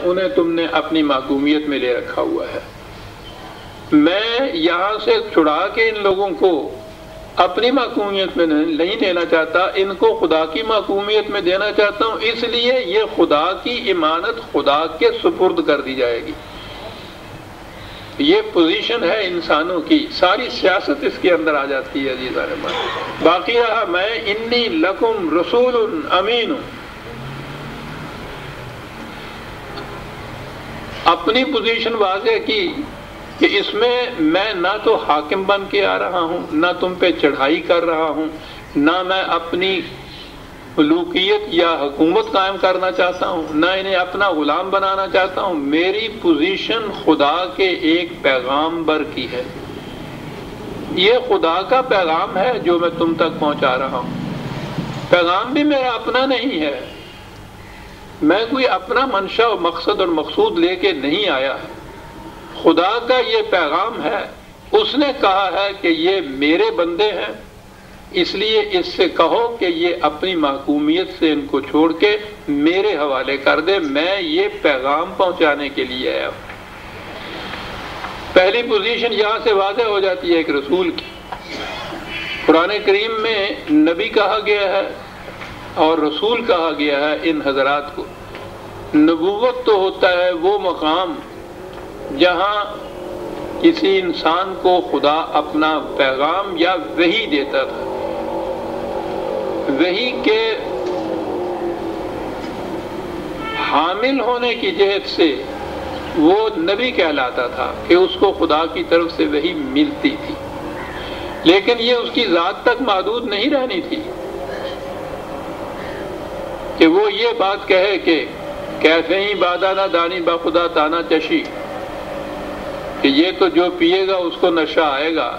انہیں تم نے اپنی محکومیت میں لے رکھا ہوا ہے۔ میں یہاں سے چھڑا کے ان لوگوں کو اپنی محکومیت میں نہیں لینا چاہتا، ان کو خدا کی محکومیت میں دینا چاہتا ہوں، اس لیے یہ خدا کی امانت خدا کے سپرد کر دی جائے گی۔ یہ پوزیشن ہے انسانوں کی، ساری سیاست اس کے اندر آ جاتی ہے عزیزان من۔ باقی رہا میں انی لکم رسول امین، اپنی پوزیشن واضح کی کہ اس میں نہ تو حاکم بن کے آ رہا ہوں، نہ تم پہ چڑھائی کر رہا ہوں، نہ میں اپنی ملوکیت یا حکومت قائم کرنا چاہتا ہوں، نہ انہیں اپنا غلام بنانا چاہتا ہوں۔ میری پوزیشن خدا کے ایک پیغامبر کی ہے، یہ خدا کا پیغام ہے جو میں تم تک پہنچا رہا ہوں۔ پیغام بھی میرا اپنا نہیں ہے، میں کوئی اپنا منشا و مقصد اور مقصود لے کے نہیں آیا، خدا کا یہ پیغام ہے۔ اس نے کہا ہے کہ یہ میرے بندے ہیں، اس لیے اس سے کہو کہ یہ اپنی محکومیت سے ان کو چھوڑ کے میرے حوالے کر دے، میں یہ پیغام پہنچانے کے لیے آیا ہوں۔ پہلی پوزیشن یہاں سے واضح ہو جاتی ہے ایک رسول کی۔ قرآن کریم میں نبی کہا گیا ہے اور رسول کہا گیا ہے ان حضرات کو۔ نبوت تو ہوتا ہے وہ مقام جہاں کسی انسان کو خدا اپنا پیغام یا وحی دیتا تھا، وحی کے حامل ہونے کی جہت سے وہ نبی کہلاتا تھا کہ اس کو خدا کی طرف سے وحی ملتی تھی، لیکن یہ اس کی ذات تک محدود نہیں رہنی تھی کہ وہ یہ بات کہے کہ کیسے ہی بادانہ دانی با خدا تانا چشی، کہ یہ تو جو پیے گا اس کو نشہ آئے گا،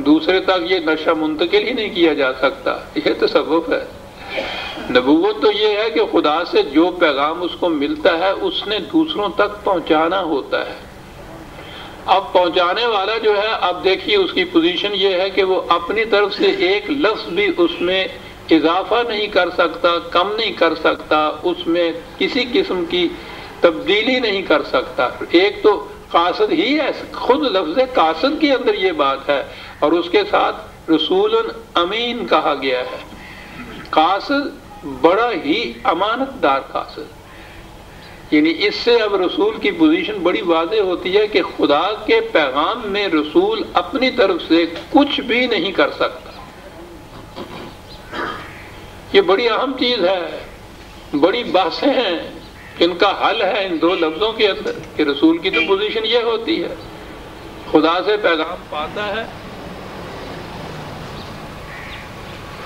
دوسرے تک یہ نشہ منتقل ہی نہیں کیا جا سکتا۔ یہ تصوف ہے۔ نبوت تو یہ ہے کہ خدا سے جو پیغام اس کو ملتا ہے اس نے دوسروں تک پہنچانا ہوتا ہے۔ اب پہنچانے والا جو ہے، اب دیکھیے اس کی پوزیشن یہ ہے کہ وہ اپنی طرف سے ایک لفظ بھی اس میں اضافہ نہیں کر سکتا، کم نہیں کر سکتا، اس میں کسی قسم کی تبدیلی نہیں کر سکتا۔ ایک تو قاصد ہی ہے، خود لفظ قاصد کے اندر یہ بات ہے، اور اس کے ساتھ رسول امین کہا گیا ہے۔ قاصد بڑا ہی امانت دار قاصد، یعنی اس سے اب رسول کی پوزیشن بڑی واضح ہوتی ہے کہ خدا کے پیغام میں رسول اپنی طرف سے کچھ بھی نہیں کر سکتا۔ یہ بڑی اہم چیز ہے، بڑی بحثیں ہیں، ان کا حل ہے ان دو لفظوں کے اندر کہ رسول کی تو پوزیشن یہ ہوتی ہے، خدا سے پیغام پاتا ہے۔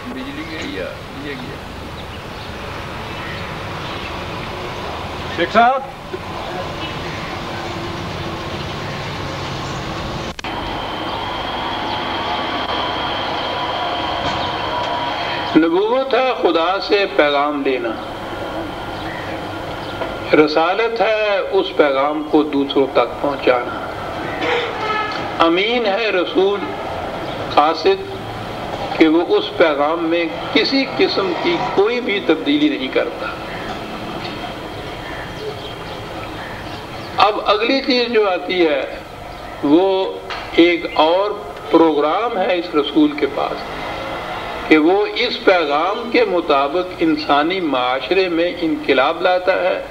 بجلی گئی یا یہ گیا شیخ صاحب؟ نبوت ہے خدا سے پیغام لینا، رسالت ہے اس پیغام کو دوسروں تک پہنچانا، امین ہے رسول قاصد کہ وہ اس پیغام میں کسی قسم کی کوئی بھی تبدیلی نہیں کرتا۔ اب اگلی چیز جو آتی ہے وہ ایک اور پروگرام ہے اس رسول کے پاس کہ وہ اس پیغام کے مطابق انسانی معاشرے میں انقلاب لاتا ہے،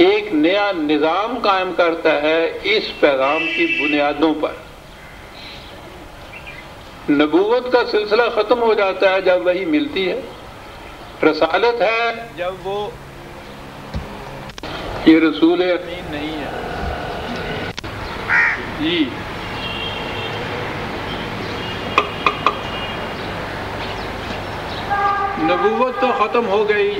ایک نیا نظام قائم کرتا ہے اس پیغام کی بنیادوں پر۔ نبوت کا سلسلہ ختم ہو جاتا ہے جب وہی ملتی ہے، رسالت ہے جب وہ یہ رسول امین نہیں ہے جی۔ نبوت تو ختم ہو گئی،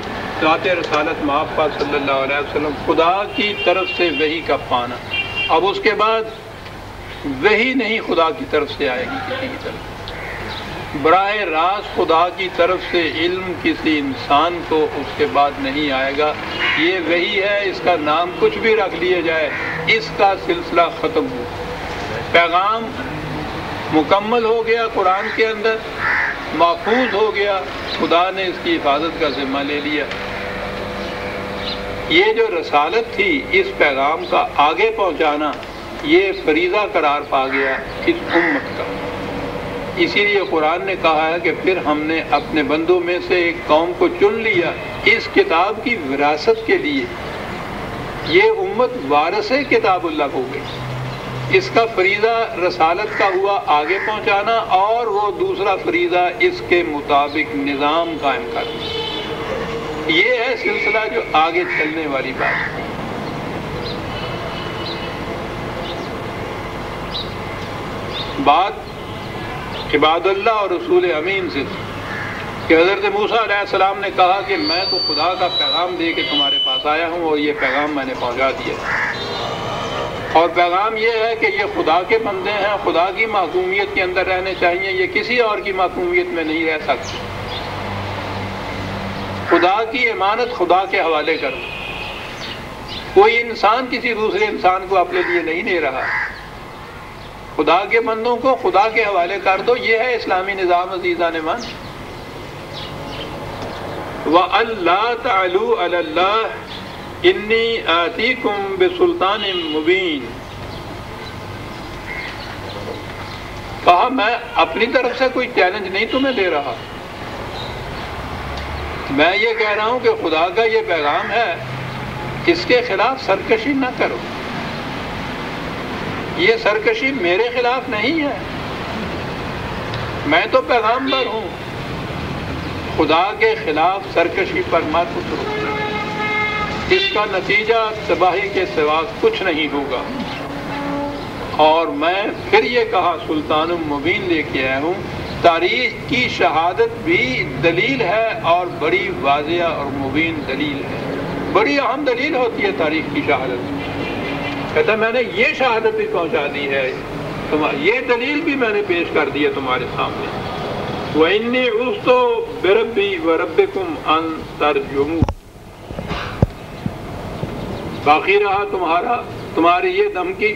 ذات رسالت مآبا صلی اللہ علیہ وسلم خدا کی طرف سے وحی کا پانا۔ اب اس کے بعد وحی نہیں خدا کی طرف سے آئے گی کسی کی طرف، براہ راست خدا کی طرف سے علم کسی انسان کو اس کے بعد نہیں آئے گا۔ یہ وحی ہے، اس کا نام کچھ بھی رکھ لیا جائے، اس کا سلسلہ ختم ہو، پیغام مکمل ہو گیا، قرآن کے اندر محفوظ ہو گیا، خدا نے اس کی حفاظت کا ذمہ لے لیا۔ یہ جو رسالت تھی، اس پیغام کا آگے پہنچانا، یہ فریضہ قرار پا گیا اس امت کا۔ اسی لیے قرآن نے کہا ہے کہ پھر ہم نے اپنے بندوں میں سے ایک قوم کو چن لیا اس کتاب کی وراثت کے لیے۔ یہ امت وارث کتاب اللہ ہو گئی۔ اس کا فریضہ رسالت کا ہوا آگے پہنچانا، اور وہ دوسرا فریضہ اس کے مطابق نظام قائم کرنا۔ یہ ہے سلسلہ جو آگے چلنے والی بات ہے۔ بات عباد اللہ اور رسول امین سے تھی کہ حضرت موسیٰ علیہ السلام نے کہا کہ میں تو خدا کا پیغام دے کے تمہارے پاس آیا ہوں، اور یہ پیغام میں نے پہنچا دیا، اور پیغام یہ ہے کہ یہ خدا کے بندے ہیں، خدا کی محکومیت کے اندر رہنے چاہیے، یہ کسی اور کی محکومیت میں نہیں رہ سکتے۔ خدا کی امانت خدا کے حوالے کر دو۔ کوئی انسان کسی دوسرے انسان کو اپنے لیے نہیں دے رہا، خدا کے بندوں کو خدا کے حوالے کر دو۔ یہ ہے اسلامی نظام عزیزان من۔ وَأَلَّا تَعْلُوا عَلَى اللَّهِ إِنِّي آتِيكُمْ بِسُلْطَانٍ مُبِينٍ۔ کہا میں اپنی طرف سے کوئی چیلنج نہیں تمہیں دے رہا، میں یہ کہہ رہا ہوں کہ خدا کا یہ پیغام ہے، اس کے خلاف سرکشی نہ کرو۔ یہ سرکشی میرے خلاف نہیں ہے، میں تو پیغامبر ہوں، خدا کے خلاف سرکشی پر مت اترو، اس کا نتیجہ تباہی کے سوا کچھ نہیں ہوگا۔ اور میں پھر یہ کہا سلطان مبین لے کے آیا ہوں، تاریخ کی شہادت بھی دلیل ہے، اور بڑی واضح اور مبین دلیل ہے۔ بڑی اہم دلیل ہوتی ہے تاریخ کی شہادت۔ کہتا میں نے یہ شہادت بھی پہنچا دی ہے، یہ دلیل بھی میں نے پیش کر دی ہے تمہارے سامنے۔ وَإِنِّي عُذْتُ بِرَبِّي وَرَبِّكُمْ أَن تَرْجُمُوا۔ باقی رہا تمہاری یہ دھمکی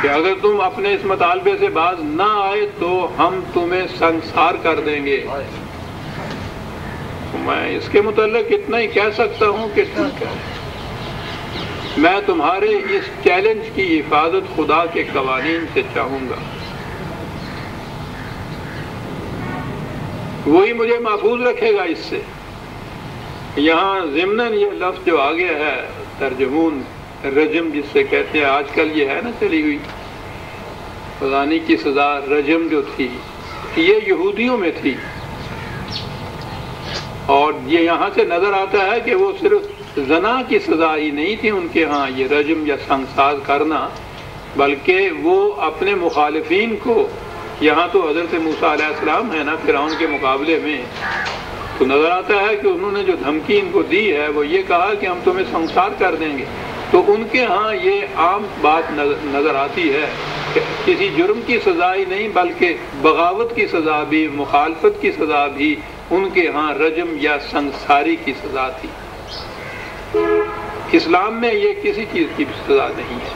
کہ اگر تم اپنے اس مطالبے سے باز نہ آئے تو ہم تمہیں سنسار کر دیں گے۔ میں اس کے متعلق اتنا ہی کہہ سکتا ہوں کہ میں تمہارے اس چیلنج کی حفاظت خدا کے قوانین سے چاہوں گا، وہی مجھے محفوظ رکھے گا اس سے۔ یہاں ضمناً یہ لفظ جو آگے ہے ترجمون، رجم جس سے کہتے ہیں، آج کل یہ ہے نا چلی ہوئی فضانی کی سزا، رجم جو تھی یہ یہودیوں میں تھی، اور یہ یہاں سے نظر آتا ہے کہ وہ صرف زنا کی سزا ہی نہیں تھی ان کے ہاں یہ رجم یا سنسار کرنا، بلکہ وہ اپنے مخالفین کو، یہاں تو حضرت موسیٰ علیہ السلام ہے نا فرعون کے مقابلے میں، تو نظر آتا ہے کہ انہوں نے جو دھمکی ان کو دی ہے وہ یہ کہا کہ ہم تمہیں سنسار کر دیں گے۔ تو ان کے ہاں یہ عام بات نظر آتی ہے کہ کسی جرم کی سزا ہی نہیں بلکہ بغاوت کی سزا بھی، مخالفت کی سزا بھی ان کے ہاں رجم یا سنساری کی سزا تھی۔ اسلام میں یہ کسی چیز کی سزا نہیں ہے۔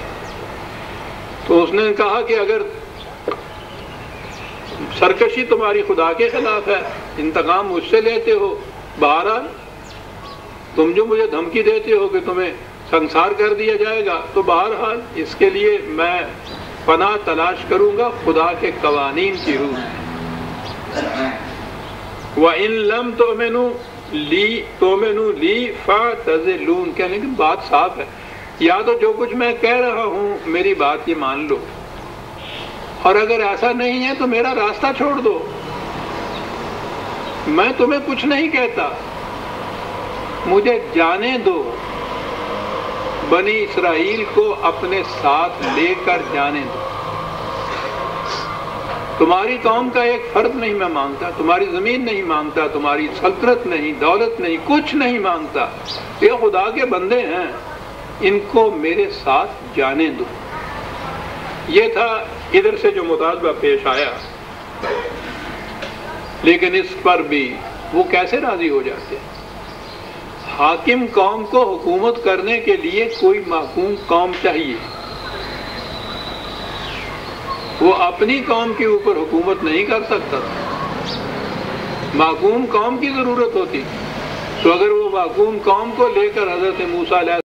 تو اس نے کہا کہ اگر سرکشی تمہاری خدا کے خلاف ہے، انتقام مجھ سے لیتے ہو، بہرحال تم جو مجھے دھمکی دیتے ہو کہ تمہیں سنسار کر دیا جائے گا، تو بہرحال اس کے لیے میں پناہ تلاش کروں گا خدا کے قوانین کی روح میں۔ وَإِن لَمْ تُؤْمِنُوا لِي فَاعْتَزِلُونِ، کہنے کی بات صاف ہے، یا تو جو کچھ میں کہہ رہا ہوں میری بات یہ مان لو، اور اگر ایسا نہیں ہے تو میرا راستہ چھوڑ دو، میں تمہیں کچھ نہیں کہتا، مجھے جانے دو، بنی اسرائیل کو اپنے ساتھ لے کر جانے دو۔ تمہاری قوم کا ایک فرد نہیں میں مانگتا، تمہاری زمین نہیں مانگتا، تمہاری سلطنت نہیں، دولت نہیں، کچھ نہیں مانگتا، یہ خدا کے بندے ہیں، ان کو میرے ساتھ جانے دو۔ یہ تھا ادھر سے جو مطالبہ پیش آیا، لیکن اس پر بھی وہ کیسے راضی ہو جاتے ہیں؟ حاکم قوم کو حکومت کرنے کے لیے کوئی محکوم قوم چاہیے، وہ اپنی قوم کے اوپر حکومت نہیں کر سکتا، محکوم قوم کی ضرورت ہوتی۔ تو اگر وہ معقوم قوم کو لے کر حضرت موسیٰ علیہ